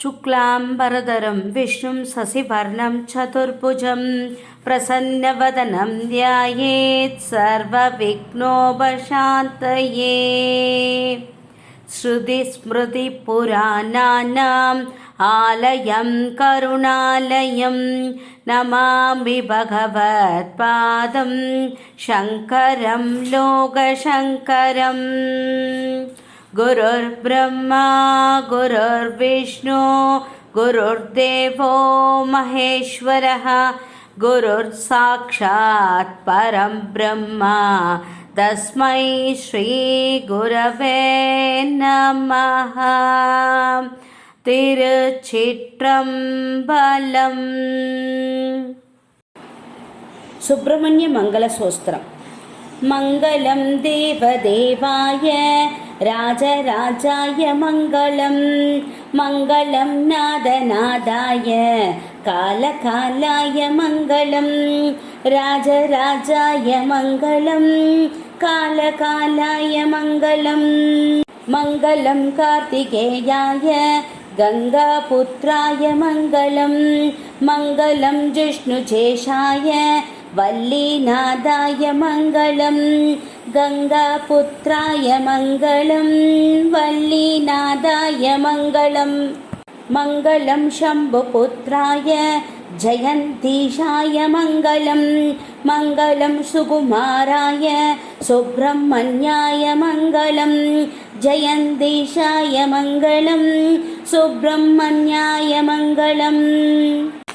शुक्लाम्बरधरं विष्णुं शशिवर्णं चतुर्भुजं प्रसन्नवदनं ध्यायेत् सर्वविघ्नोपशान्तये। श्रुतिस्मृतिपुराणानाम् आलयं करुणालयं नमामि भगवत्पादं शङ्करं लोकशङ्करम्। गुरुर्ब्रह्मा गुरुर्विष्णु गुरुर्देवो महेश्वरः गुरुर्साक्षात् परं ब्रह्म तस्मै श्रीगुरवे नमः। तिरुचित्रम्बलम्। सुब्रह्मण्य मंगल स्तोत्रम्। मंगलं देवदेवाय राजराजाय मंगलं, मंगलं नादनादाय कालकालाय मंगलं, राजराजाय मंगलं कालकालाय मंगलं, मंगलं कार्तिकेयाय गंगापुत्राय मंगलं, मंगलं जिष्णुजेशाय वल्लीनादाय मंगलं, गंगापुत्राय मंगलं वल्लीनादाय मंगलं, मंगलं शम्भुपुत्राय जयन्तीशाय मंगलं, मंगलं सुकुमाराय सुब्रह्मण्याय मंगलं, जयन्तीशाय मंगलं सुब्रह्मण्याय मंगलं,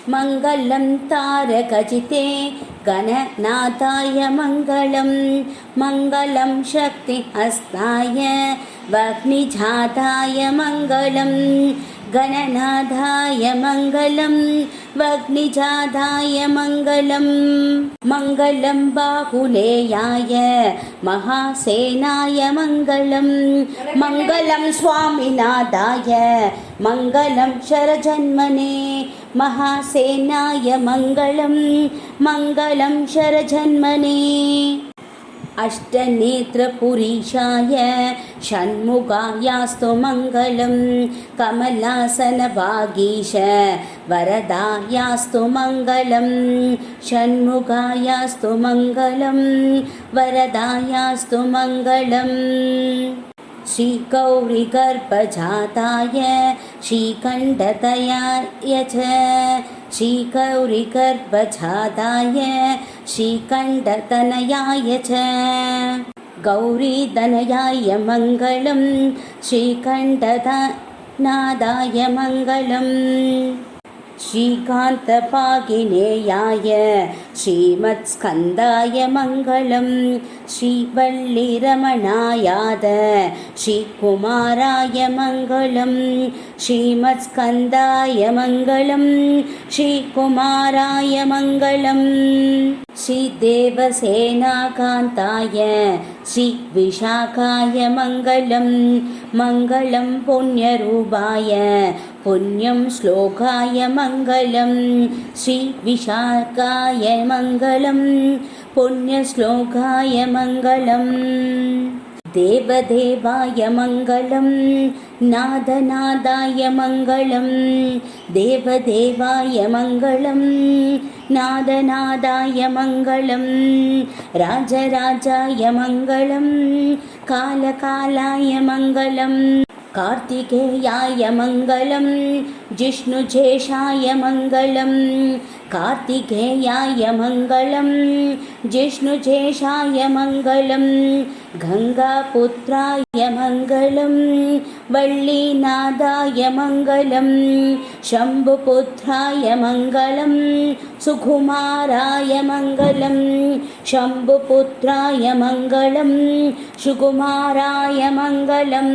मंगलं तारकजिते गणनाथाय मंगलं, मंगलं शक्तिहस्ताय वह्निजाताय मंगलं, गणनाथाय मंगलं वह्निजाताय मंगलं, मंगलं बाहुलेयाय महासेनाय मंगलं, मंगलं स्वामिनाथाय मंगलं शरजन्मने महासेनाय मंगलं, मंगलं शरजन्मने, अष्टनेत्रपुरीशाय षण्मुखायास्तु मंगलं, कमलासनवागीश वरदायास्तु मंगलं, षण्मुखायास्तु मंगलं वरदायास्तु मंगलं, श्रीगौरीगर्भजाताय श्रीकण्ठतयाय च, श्रीगौरीगर्भजाताय श्रीकण्ठतनयाय च, गौरीतनयाय मंगलं श्रीकण्ठनादाय मंगलं, श्रीकान्तपागिनेयाय श्रीमत्स्कन्दाय मंगलं, श्रीवल्लीरमणायाद श्रीकुमाराय मंगलं, श्रीमत्स्कन्दाय मंगलं श्रीकुमाराय मंगलं, श्रीदेवसेनाकान्ताय श्रीविशाखाय मंगलं, मंगलं पुण्यरूपाय पुण्यं श्लोकाय मंगलं, श्रीविशाखाय मंगलं पुण्यश्लोकाय मंगलं, देवदेवाय मंगलं नादनादाय मंगलं, देवदेवाय मंगलं नादनादाय मंगलं, राजराजाय मंगलं कालकालाय मंगलं, कार्तिकेयाय मंगलं जिष्णुजेशाय मंगलं, कार्तिकेयाय मंगलं जिष्णुजेशाय मंगलं, गंगापुत्राय मंगलं वल्लीनादाय मंगलं, शम्भुपुत्राय मंगलं सुकुमाराय मंगलं, शम्भुपुत्राय मंगलं सुकुमाराय मंगलं,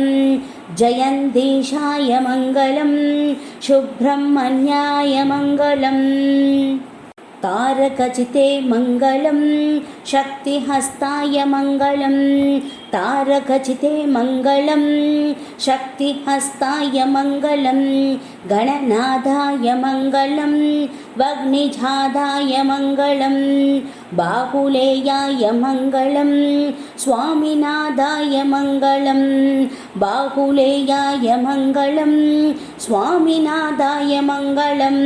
जयन्तीशाय मंगलं सुब्रह्मण्याय मंगलं, तारकचिते मंगलं शक्तिहस्ताय मंगलं, तारकचिते मङ्गलं शक्तिहस्ताय मङ्गलं गणनादाय मङ्गलं वग्निजादाय मङ्गलं बाहुलेयाय मङ्गलं स्वामिनादाय मङ्गलं बाहुलेयाय मङ्गलं स्वामिनादाय मङ्गलं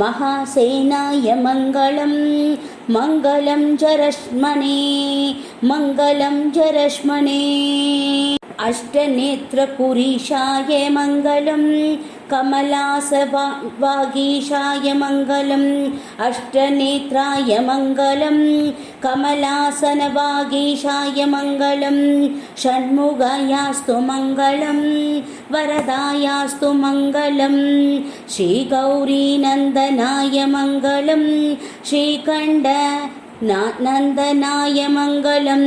महासेनाय मङ्गलं मङ्गलं जरश्मणे मङ्गलं जरश्मणे अष्टनेत्रपुरीशाय मङ्गलं कमलासवागीशाय मङ्गलम् अष्टनेत्राय मङ्गलं कमलासनवागीशाय मङ्गलं षण्मुगायास्तु मङ्गलं वरदायास्तु मङ्गलं श्रीगौरीनन्दनाय मङ्गलं श्रीकण्ड नन्दनाय मङ्गलं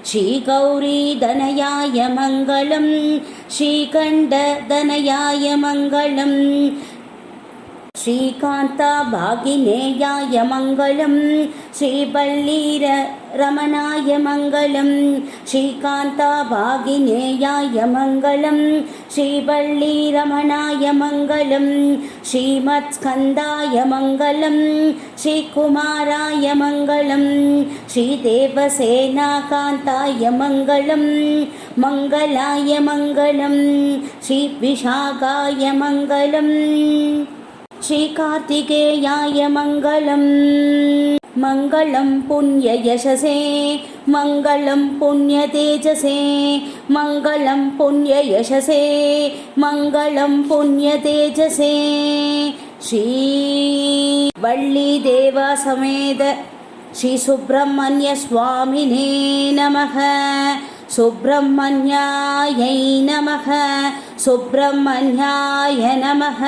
श्रीगौरीदनयाय मङ्गलं श्रीकण्ठदनयाय मङ्गलं श्रीकान्ताभागिनेयाय मङ्गलं श्रीवल्लीरमणाय मङ्गलं श्रीकान्ताभागिनेयाय मङ्गलं श्रीवल्लीरमणाय मङ्गलं श्रीमत्स्कन्दाय मङ्गलं श्रीकुमाराय मङ्गलं श्रीदेवसेनाकान्ताय मङ्गलं मङ्गलाय मङ्गलं श्रीविशाखाय मङ्गलं श्रीकार्तिकेयाय मङ्गलं मङ्गलं पुण्ययशसे मङ्गलं पुण्यतेजसे मङ्गलं पुण्ययशसे मङ्गलं पुण्यतेजसे श्रीवल्लीदेवसमेत श्रीसुब्रह्मण्यस्वामिने नमः सुब्रह्मण्यायै नमः सुब्रह्मण्याय नमः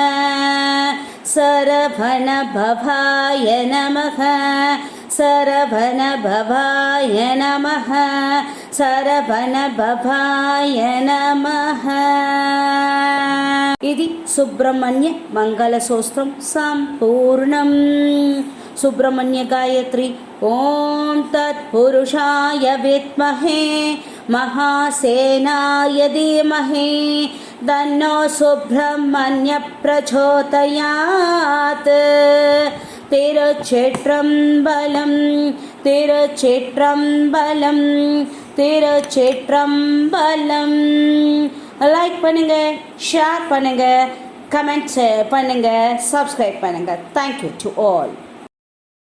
सरभणभवाय नमः सरभणभवाय नमः सरभणभवाय नमः इति सुब्रह्मण्य मङ्गलसूत्रं सम्पूर्णम् सुब्रह्मण्य गायत्री ॐ तत्पुरुषाय विद्महे महासेनाय धीमहि तन्नो सुब्रह्मण्य प्रचोदयात् तिरुचित्रम्बलम् तिरुचित्रम्बलम् तिरुचित्रम्बलम् லைக் பண்ணுங்க ஷேர் பண்ணுங்க கமெண்ட் பண்ணுங்க சப்ஸ்கிரைப் பண்ணுங்க தேங்க்யூ டு ஆல்